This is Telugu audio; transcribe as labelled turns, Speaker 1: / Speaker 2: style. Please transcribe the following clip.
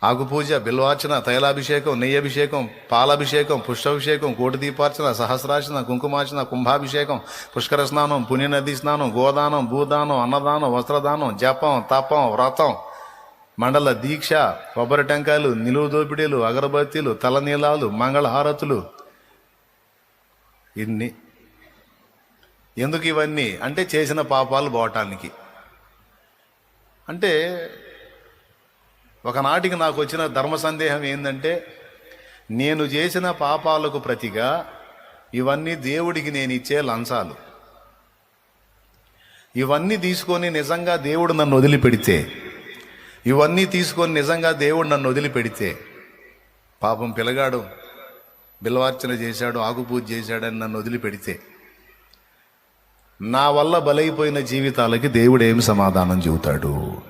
Speaker 1: ఆకుపూజ, బిల్వార్చన, తైలాభిషేకం, నెయ్యభిషేకం, పాలాభిషేకం, పుష్పాభిషేకం, కోటి దీపార్చన, సహస్రార్చన, కుంకుమార్చన, కుంభాభిషేకం, పుష్కర స్నానం, పుణ్యనది స్నానం, గోదానం, భూదానం, అన్నదానం, వస్త్రదానం, జపం, తపం, వ్రతం, మండల దీక్ష, కొబ్బరి టెంకాయలు, నిలువు దోపిడీలు, అగరబత్తీలు, తలనీలాలు, మంగళహారతులు. ఇన్ని ఎందుకు ఇవన్నీ అంటే చేసిన పాపాలు పోవటానికి. అంటే ఒకనాటికి నాకు వచ్చిన ధర్మ సందేహం ఏంటంటే, నేను చేసిన పాపాలకు ప్రతిగా ఇవన్నీ దేవుడికి నేను ఇచ్చే లంచాలు. ఇవన్నీ తీసుకొని నిజంగా దేవుడు నన్ను వదిలిపెడితే, పాపం పిల్లగాడు బిల్వార్చన చేశాడు, ఆకుపూజ చేశాడని నన్ను వదిలిపెడితే, నా వల్ల బలైపోయిన జీవితాలకి దేవుడు ఏమి సమాధానం చెబుతాడు?